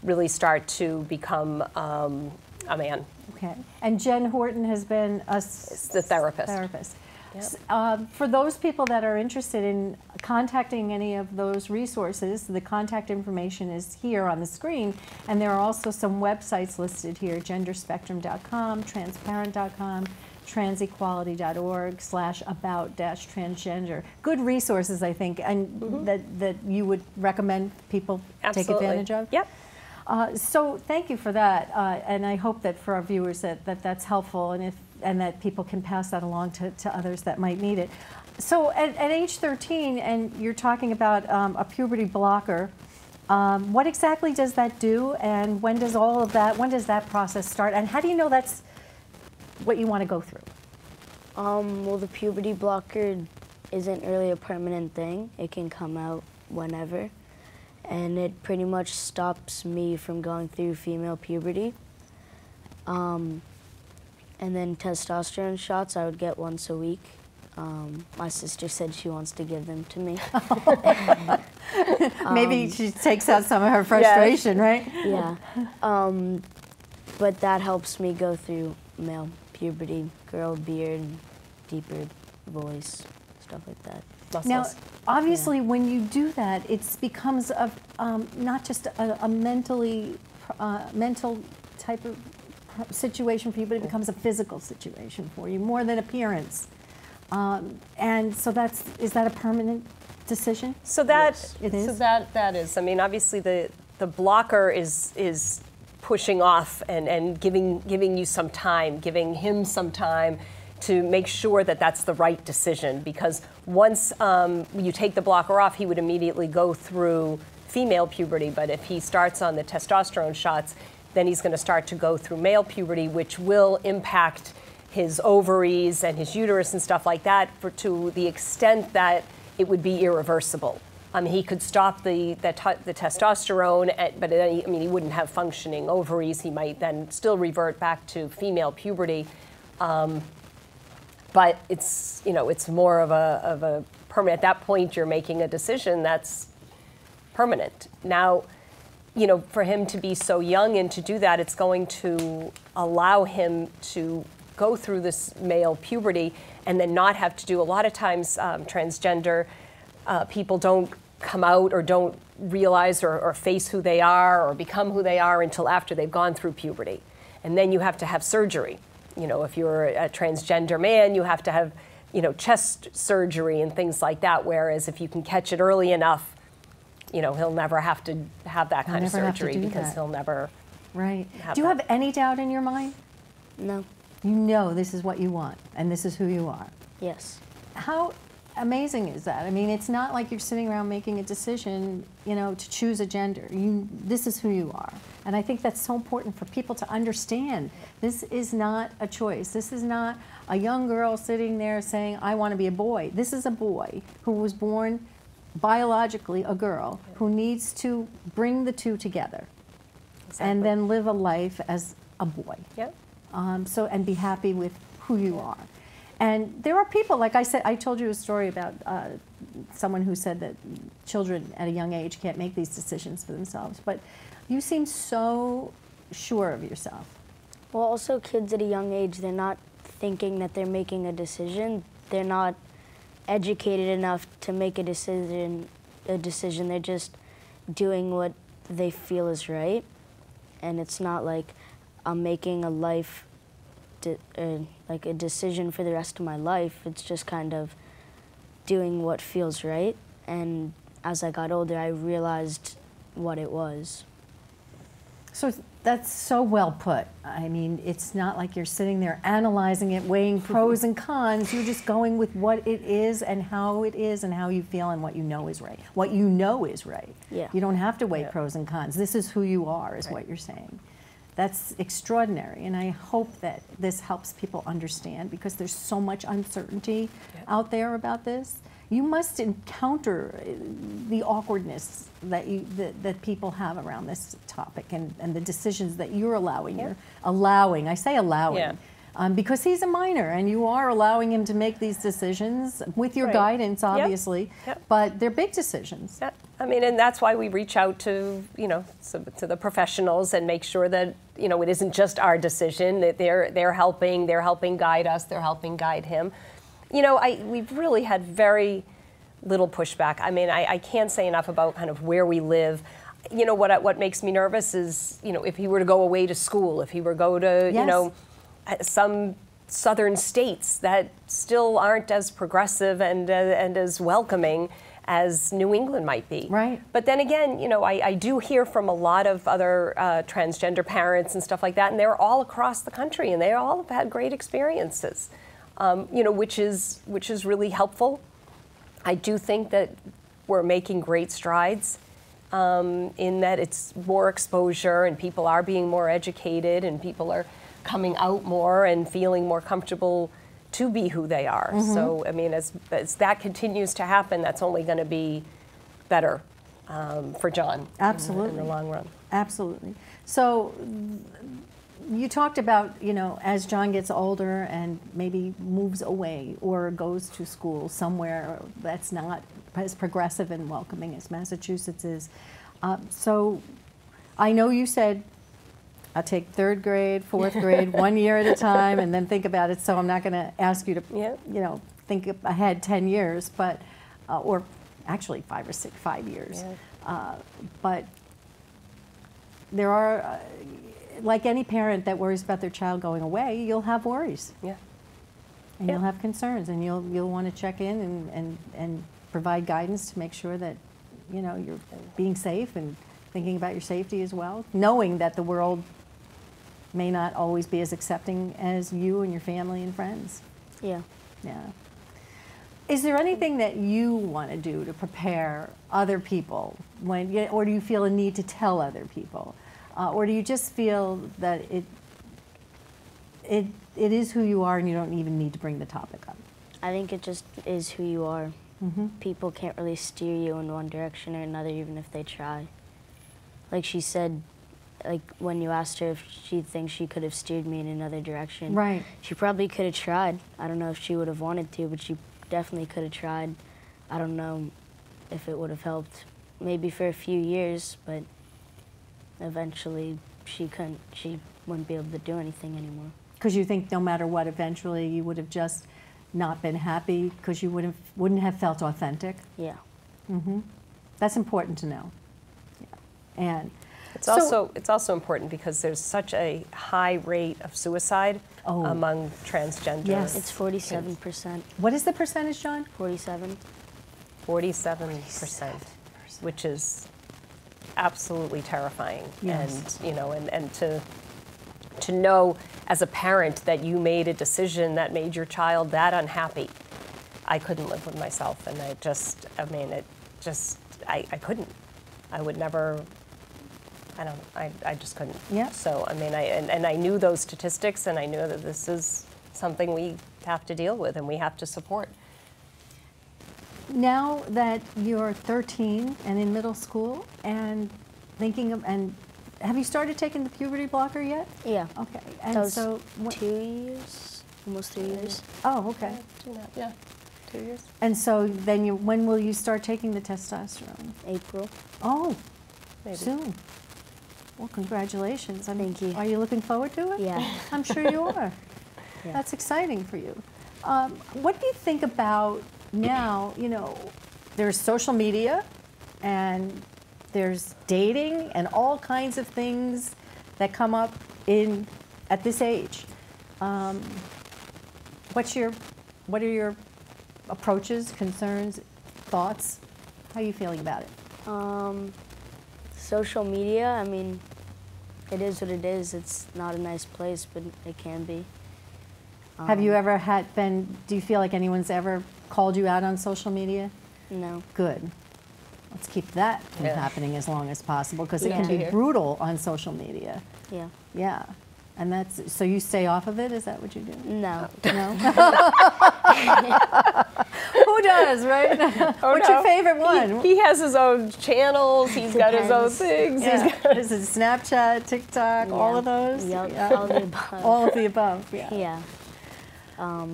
really start to become a man. Okay. And Jen Horton has been The therapist. Yep. For those people that are interested in contacting any of those resources, the contact information is here on the screen, and there are also some websites listed here: genderspectrum.com, transparent.com, transequality.org/about-transgender. Good resources, I think, and that you would recommend people take advantage of? Yep. So thank you for that, and I hope that for our viewers that's helpful, and that people can pass that along to others that might need it. So at age 13, and you're talking about a puberty blocker, what exactly does that do, and when does that process start, and how do you know that's what you want to go through? Well, the puberty blocker isn't really a permanent thing. It can come out whenever, and it pretty much stops me from going through female puberty. And then testosterone shots I would get once a week. My sister said she wants to give them to me. Maybe she takes out some of her frustration, right? Yeah. But that helps me go through male puberty, girl beard, deeper voice, stuff like that. Muscles. Now, obviously, when you do that, it becomes not just a mental type of situation for you, but it becomes a physical situation for you, more than appearance. And so is that a permanent decision? So that Yes. It is? So that is. I mean, obviously the blocker is pushing off and giving you some time, giving him some time to make sure that that's the right decision. Because once you take the blocker off, he would immediately go through female puberty. But if he starts on the testosterone shots, then he's going to start to go through male puberty, which will impact his ovaries and his uterus and stuff like that to the extent that it would be irreversible. He could stop the testosterone, but he wouldn't have functioning ovaries. He might then still revert back to female puberty. But it's more of a permanent. At that point, you're making a decision that's permanent. Now, for him to be so young and to do that, it's going to allow him to go through this male puberty and then not have to do. A lot of times, transgender people don't come out or don't realize or face who they are or become who they are until after they've gone through puberty. And then you have to have surgery. If you're a transgender man, you have to have, chest surgery and things like that. Whereas if you can catch it early enough, he'll never have to have that kind of surgery because he'll never. Right. Do you have any doubt in your mind? No. You know this is what you want, and this is who you are. Yes. How amazing is that? I mean, it's not like you're sitting around making a decision, to choose a gender. This is who you are. And I think that's so important for people to understand. This is not a choice. This is not a young girl sitting there saying, I want to be a boy. This is a boy who was born biologically a girl who needs to bring the two together and then live a life as a boy. Yep. And be happy with who you are. And there are people, like I said, I told you a story about someone who said that children at a young age can't make these decisions for themselves. But you seem so sure of yourself. Well, also kids at a young age, they're not thinking that they're making a decision. They're not educated enough to make a decision. They're just doing what they feel is right. And it's not like I'm making a life, like a decision for the rest of my life. It's just kind of doing what feels right. And as I got older, I realized what it was. So that's so well put. I mean, it's not like you're sitting there analyzing it, weighing pros and cons. You're just going with what it is and how you feel and what you know is right. What you know is right. Yeah. You don't have to weigh pros and cons. This is who you are, is what you're saying. That's extraordinary, and I hope that this helps people understand, because there's so much uncertainty out there about this. you must encounter the awkwardness that that people have around this topic, and the decisions that you're allowing. I say allowing. Because he's a minor, and you are allowing him to make these decisions with your guidance, obviously. But they're big decisions. I mean, and that's why we reach out to, to the professionals and make sure that, it isn't just our decision, that they're helping guide us, they're helping guide him. We've really had very little pushback. I mean, I can't say enough about kind of where we live. What makes me nervous is, if he were to go away to school, if he were to go to, some southern states that still aren't as progressive and as welcoming as New England might be. Right. But then again, I do hear from a lot of other transgender parents and stuff like that, and they're all across the country, and they all have had great experiences, which is really helpful. I do think that we're making great strides in that it's more exposure, and people are being more educated, and people are coming out more and feeling more comfortable to be who they are. So, I mean, as that continues to happen, that's only going to be better for John. Absolutely. In the long run. Absolutely. So, you talked about, as John gets older and maybe moves away or goes to school somewhere that's not as progressive and welcoming as Massachusetts is. So, I know you said, I'll take 3rd grade, 4th grade, 1 year at a time, and then think about it. So I'm not going to ask you to, think ahead 10 years, but or actually 5 years. But there are, like any parent that worries about their child going away, you'll have worries. And you'll have concerns, and you'll want to check in and provide guidance to make sure that you're being safe and thinking about your safety as well, knowing that the world may not always be as accepting as you and your family and friends. Yeah. Is there anything that you want to do to prepare other people, or do you feel a need to tell other people? Or do you just feel that it is who you are and you don't even need to bring the topic up? I think it just is who you are. People can't really steer you in one direction or another, even if they try. Like she said, like when you asked her if she thinks she could have steered me in another direction. Right. She probably could have tried. I don't know if she would have wanted to, but she definitely could have tried. I don't know if it would have helped. Maybe for a few years, but eventually she wouldn't be able to do anything anymore. Because you think no matter what, eventually you would have just not been happy because you wouldn't have felt authentic? Yeah. That's important to know. And it's also important because there's such a high rate of suicide among transgender. Yes. It's 47%. What is the percentage, John? 47. 47%, which is absolutely terrifying. Yes. And to know as a parent that you made a decision that made your child that unhappy, I couldn't live with myself, and I couldn't. I would never. I just couldn't. Yeah. So I mean, I knew those statistics, and I knew that this is something we have to deal with and we have to support. Now that you're 13 and in middle school and have you started taking the puberty blocker yet? Yeah. Okay. That And was so 2 years, almost 3 years. Oh, okay. Yeah, 2 years. And so then when will you start taking the testosterone? April. Oh, Maybe. soon. Well, congratulations. Thank you. Are you looking forward to it? Yeah. I'm sure you are. Yeah. That's exciting for you. What do you think about now, there's social media and there's dating and all kinds of things that come up at this age. What are your approaches, concerns, thoughts? How are you feeling about it? Social media, I mean, it is what it is. It's not a nice place, but it can be. Have you ever do you feel like anyone's ever called you out on social media? No. Good. Let's keep that from happening as long as possible, because it Yeah. can be brutal on social media. Yeah. Yeah. And so you stay off of it? Is that what you do? No. No? Who does, right? Oh, What's your favorite one? He has his own channels. He's got his own things. Yeah. Is it Snapchat, TikTok, all of those? Yep, Yeah. all of the above. All of the above, yeah. Yeah.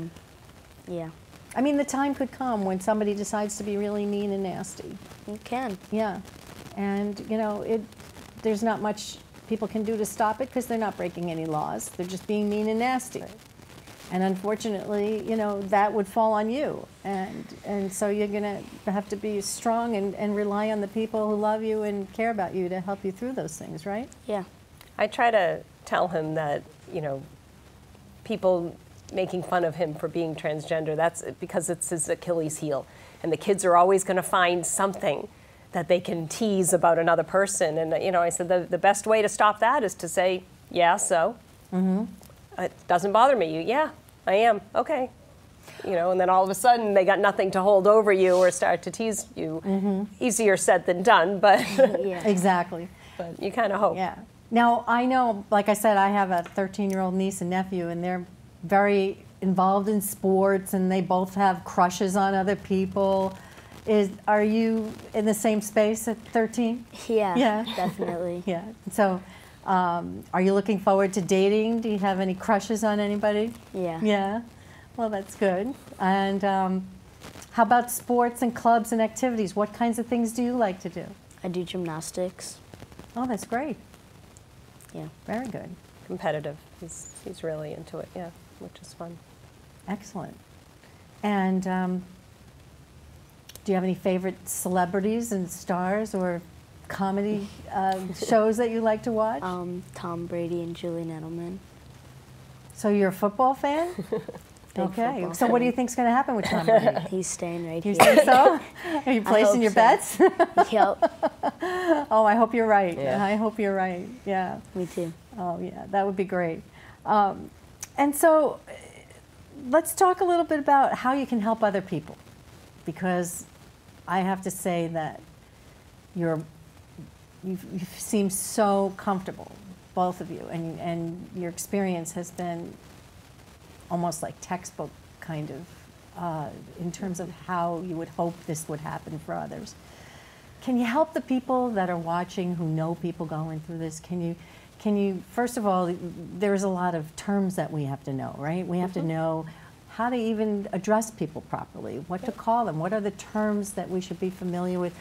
Yeah. I mean, the time could come when somebody decides to be really mean and nasty. You can. Yeah. And, you know, there's not much people can do to stop it because they're not breaking any laws. They're just being mean and nasty. Right. And unfortunately, you know, that would fall on you. And so you're going to have to be strong and rely on the people who love you and care about you to help you through those things, right? Yeah. I try to tell him that, you know, people making fun of him for being transgender, that's because it's his Achilles heel. And the kids are always going to find something that they can tease about another person. And, you know, I said the best way to stop that is to say, yeah, so. It doesn't bother me. Yeah, I am. Okay. You know, and then all of a sudden they got nothing to hold over you or start to tease you. Easier said than done, but Yeah. Exactly. but you kind of hope. Yeah. Now, I know, like I said, I have a 13-year-old niece and nephew, and they're very involved in sports, and they both have crushes on other people. Are you in the same space at 13? Yeah. Yeah. Definitely. Yeah. So, are you looking forward to dating? Do you have any crushes on anybody? Yeah. Yeah. Well, that's good. And how about sports and clubs and activities? What kinds of things do you like to do? I do gymnastics. Oh, that's great. Yeah. Very good. Competitive. He's really into it, yeah, which is fun. Excellent. And do you have any favorite celebrities and stars or comedy shows that you like to watch? Tom Brady and Julian Edelman. So you're a football fan? Okay. football So what do you think's going to happen with Tom Brady? He's staying right You here. think so? Are you placing hope your so. bets? Yep. Oh, I hope you're right. Yeah. I hope you're right. Yeah. Me too. Oh, yeah. That would be great. And so let's talk a little bit about how you can help other people, because I have to say that you seem so comfortable, both of you, and your experience has been almost like textbook kind of in terms of how you would hope this would happen for others. Can you help the people that are watching who know people going through this? Can you, first of all, there's a lot of terms that we have to know, right? We have to know how to even address people properly, what to call them, what are the terms that we should be familiar with,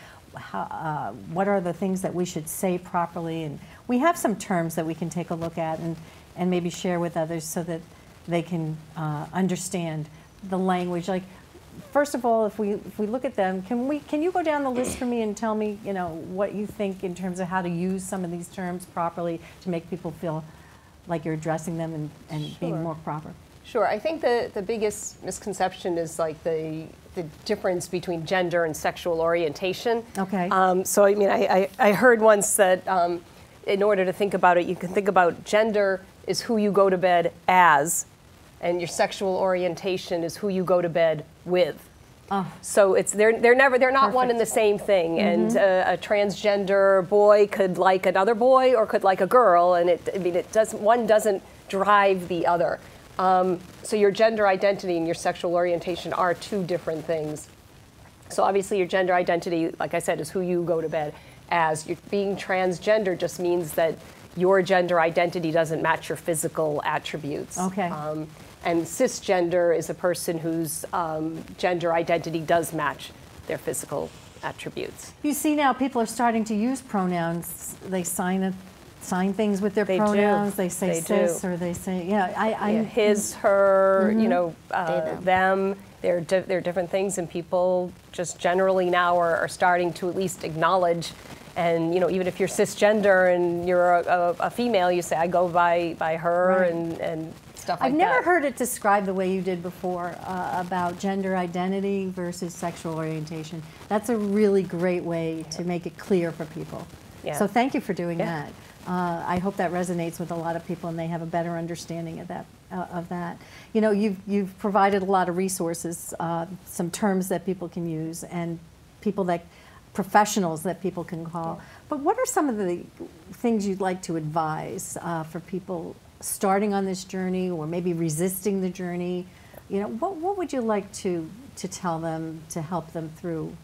what are the things that we should say properly. And we have some terms that we can take a look at and maybe share with others so that they can understand the language. Like, first of all, if we look at them, can you go down the list for me and tell me, you know, what you think in terms of how to use some of these terms properly to make people feel like you're addressing them and being more proper? Sure. I think the biggest misconception is like the difference between gender and sexual orientation. Okay. So I mean, I heard once that in order to think about it, you can think about gender is who you go to bed as, and your sexual orientation is who you go to bed with. Oh. So they're not one and the same thing. And a transgender boy could like another boy or could like a girl, and one doesn't drive the other. So your gender identity and your sexual orientation are two different things. So obviously your gender identity, like I said, is who you go to bed as. Being transgender just means that your gender identity doesn't match your physical attributes. Okay. And cisgender is a person whose gender identity does match their physical attributes. You see now people are starting to use pronouns. They sign things with their pronouns. They say cis or they say, his, her, you know, them. They're different things, and people just generally now are starting to at least acknowledge. And you know, even if you're cisgender and you're a female, you say I go by her, right. and stuff like that. I've never heard it described the way you did before about gender identity versus sexual orientation. That's a really great way to make it clear for people. Yeah. So thank you for doing that. I hope that resonates with a lot of people and they have a better understanding of that. You know, you've provided a lot of resources, some terms that people can use, and professionals that people can call. But what are some of the things you'd like to advise for people starting on this journey or maybe resisting the journey? You know, what would you like to tell them to help them through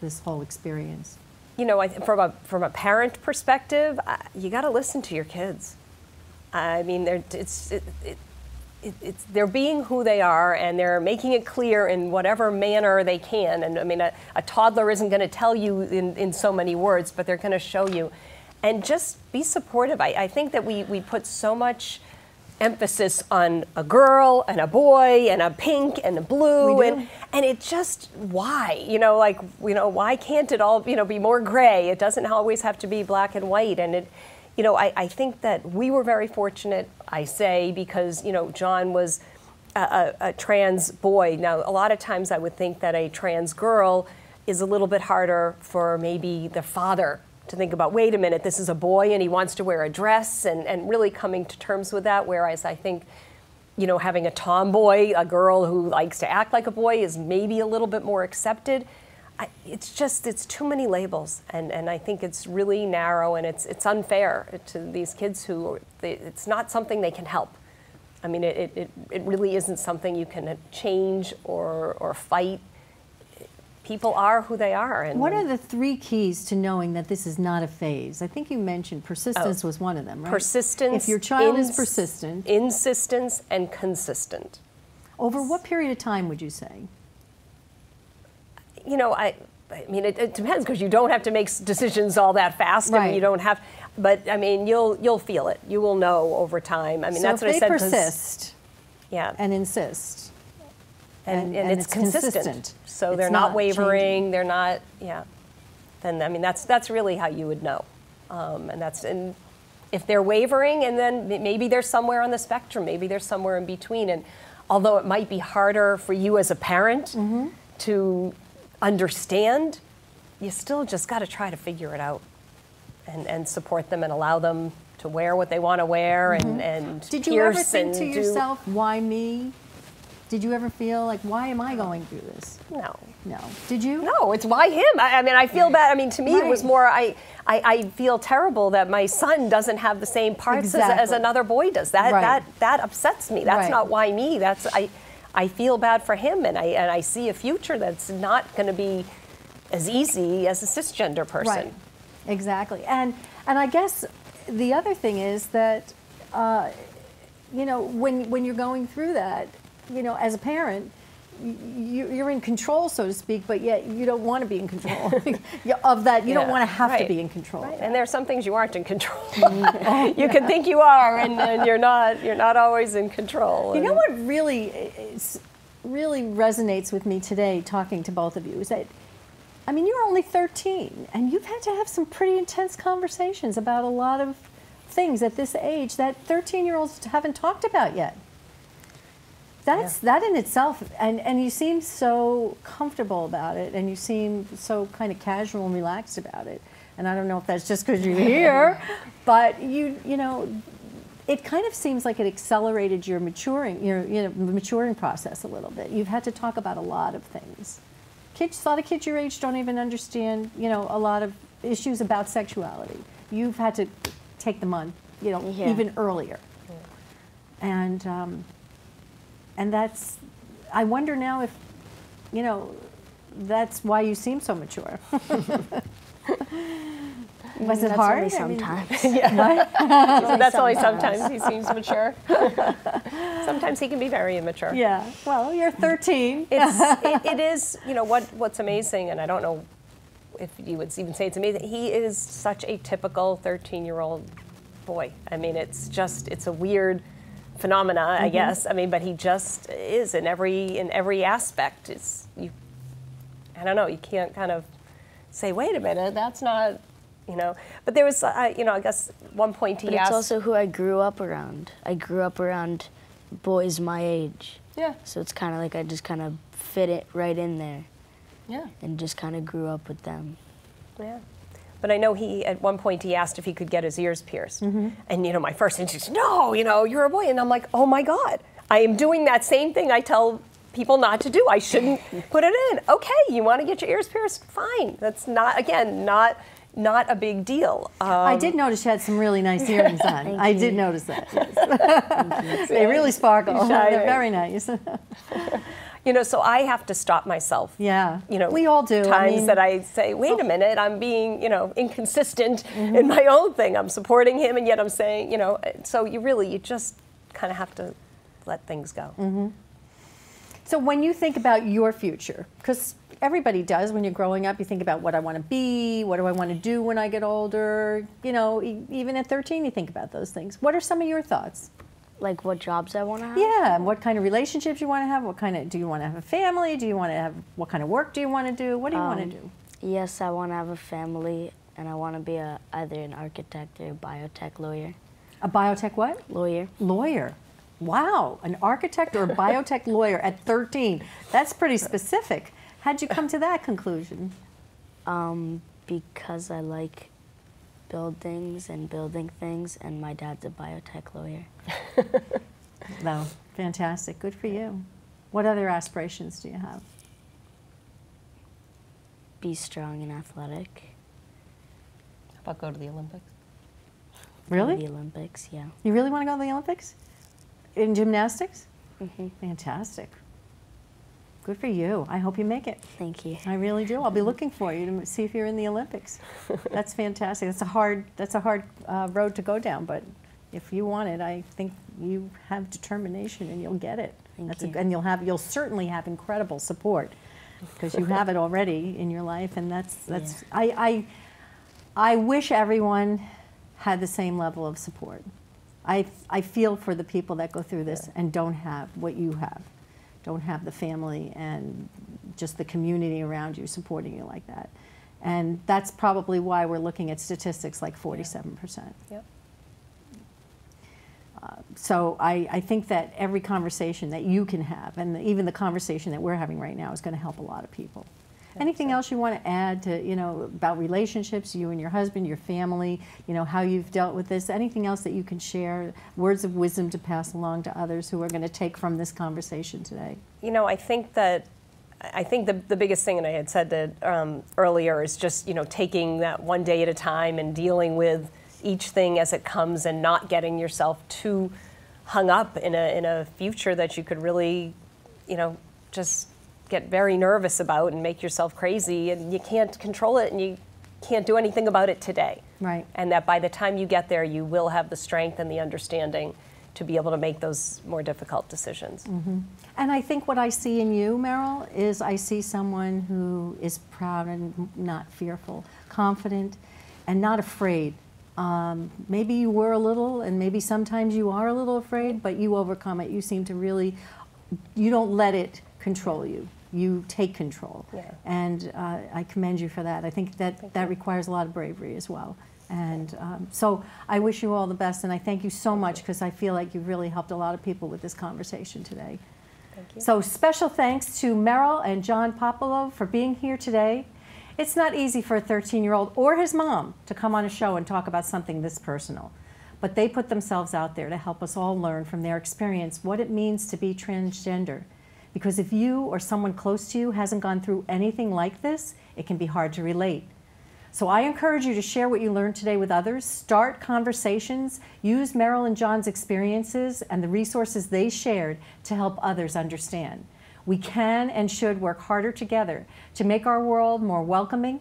this whole experience? You know, from a parent perspective, you got to listen to your kids. I mean, they're being who they are, and they're making it clear in whatever manner they can. And I mean, a toddler isn't going to tell you in so many words, but they're going to show you. And just be supportive. I think that we put so much emphasis on a girl and a boy and a pink and a blue, and it just, why? You know, like, you know, why can't it all, you know, be more gray? It doesn't always have to be black and white. And it, you know, I think that we were very fortunate, I say, because, you know, John was a trans boy. Now, a lot of times I would think that a trans girl is a little bit harder for maybe the father to think about, wait a minute, this is a boy and he wants to wear a dress, and really coming to terms with that. Whereas I think, you know, having a tomboy, a girl who likes to act like a boy, is maybe a little bit more accepted. It's too many labels, and I think it's really narrow, and it's unfair to these kids who, it's not something they can help. I mean, it really isn't something you can change or fight. People are who they are. And what are the 3 keys to knowing that this is not a phase? I think you mentioned persistence was one of them, right? Persistence. If your child is persistent. Insistence and consistent. Over what period of time would you say? You know, I mean, it depends, because you don't have to make decisions all that fast. Right. I mean, you don't have, but I mean, you'll feel it. You will know over time. I mean, so that's what I said. if they persist, yeah, and insist, and it's consistent. So they're not wavering. Changing. They're not, yeah. Then I mean, that's really how you would know, and if they're wavering, and then maybe they're somewhere on the spectrum. Maybe they're somewhere in between. And although it might be harder for you as a parent to understand, you still just got to try to figure it out, and support them and allow them to wear what they want to wear, and did you ever think to yourself, why me? Did you ever feel like, why am I going through this? No. No. Did you? No, it's why him. I mean, I feel bad. I mean, to me, it was more, I feel terrible that my son doesn't have the same parts as another boy does. That upsets me. That's not why me. That's, I feel bad for him, and I see a future that's not going to be as easy as a cisgender person. Right. Exactly. And I guess the other thing is that, you know, when you're going through that, you know, as a parent, you're in control, so to speak, but yet you don't want to be in control of that. You don't want to have to be in control. Right. And there are some things you aren't in control. You can think you are, and you're not. You're not always in control. You know what really resonates with me today, talking to both of you, is that, I mean, you're only 13, and you've had to have some pretty intense conversations about a lot of things at this age that 13-year-olds haven't talked about yet. That in itself, and you seem so comfortable about it, and you seem so kind of casual and relaxed about it. And I don't know if that's just because you're here, but you know, it kind of seems like it accelerated your maturing process a little bit. You've had to talk about a lot of things. A lot of kids your age don't even understand, you know, a lot of issues about sexuality. You've had to take them on, you know, even earlier. And that's, I wonder now if, you know, that's why you seem so mature. Was it hard? Sometimes. That's only sometimes he seems mature. Sometimes he can be very immature. Yeah. Well, you're 13. It is, you know, what's amazing, and I don't know if you would even say it's amazing, he is such a typical 13-year-old boy. I mean, it's a weird phenomena, I guess. I mean, but he just is in every aspect. I don't know, you can't kind of say, wait a minute, that's not, you know. But there was, you know, I guess one point he asked. It's also who I grew up around. I grew up around boys my age. Yeah. So it's kind of like I just kind of fit it right in there. Yeah. And just kind of grew up with them. Yeah. But I know at one point he asked if he could get his ears pierced. And, you know, my first instinct is, no, you know, you're a boy. And I'm like, oh my God, I am doing that same thing I tell people not to do. I shouldn't put it in. Okay, you want to get your ears pierced? Fine. That's not, again, not a big deal. I did notice you had some really nice earrings on. I did notice that. Yes. They really sparkle. They're very nice. You know, so I have to stop myself. Yeah. You know, we all do. Times that I say, wait a minute, I'm being, you know, inconsistent in my own thing. I'm supporting him, and yet I'm saying, you know, so you just kind of have to let things go. So when you think about your future, because everybody does when you're growing up, you think about what I want to be, what do I want to do when I get older. You know, even at 13, you think about those things. What are some of your thoughts? Like what jobs I want to have? Yeah, and what kind of relationships you want to have? What kind of, do you want to have a family? Do you want to have, what kind of work do you want to do? What do you want to do? Yes, I want to have a family, and I want to be either an architect or a biotech lawyer. A biotech what? Lawyer. Lawyer. Wow, an architect or a biotech lawyer at 13. That's pretty specific. How'd you come to that conclusion? Because I like buildings and building things, and my dad's a biotech lawyer. No, fantastic. Good for you. What other aspirations do you have? Be strong and athletic. How about go to the Olympics? Really? The Olympics, yeah. You really want to go to the Olympics? In gymnastics? Mm-hmm. Fantastic. Good for you. I hope you make it. Thank you. I really do. I'll be looking for you to see if you're in the Olympics. That's fantastic. That's a hard road to go down, but if you want it, I think you have determination and you'll get it. Thank you. And you'll certainly have incredible support because you have it already in your life, and that's. Yeah. I wish everyone had the same level of support. I feel for the people that go through this and don't have what you have. Don't have the family and just the community around you supporting you like that. And that's probably why we're looking at statistics like 47%. Yep. So I think that every conversation that you can have, and even the conversation that we're having right now, is going to help a lot of people. Anything else you want to add to, you know, about relationships, you and your husband, your family, you know, how you've dealt with this? Anything else that you can share, words of wisdom to pass along to others who are going to take from this conversation today? You know, I think the biggest thing, and I had said that earlier, is just, you know, taking that one day at a time and dealing with each thing as it comes, and not getting yourself too hung up in a future that you could really, you know, just get very nervous about and make yourself crazy, and you can't control it and you can't do anything about it today. Right. And that by the time you get there, you will have the strength and the understanding to be able to make those more difficult decisions. Mm-hmm. And I think what I see in you, Meryl, is I see someone who is proud and not fearful, confident and not afraid. Maybe you were a little, and maybe sometimes you are a little afraid, but you overcome it. You seem to really, you don't let it control you. You take control. Yeah. And I commend you for that. I think that requires a lot of bravery as well. And so I wish you all the best, and I thank you so much, because I feel like you've really helped a lot of people with this conversation today. Thank you. So special thanks to Meryl and John Popolo for being here today. It's not easy for a 13-year-old or his mom to come on a show and talk about something this personal, but they put themselves out there to help us all learn from their experience what it means to be transgender. Because if you or someone close to you hasn't gone through anything like this, it can be hard to relate. So I encourage you to share what you learned today with others, start conversations, use Meryl and John's experiences and the resources they shared to help others understand. We can and should work harder together to make our world more welcoming,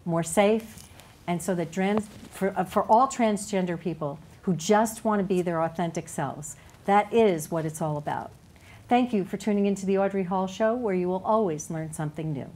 more safe, and so that for all transgender people who just want to be their authentic selves. That is what it's all about. Thank you for tuning into the Audrey Hall Show, where you will always learn something new.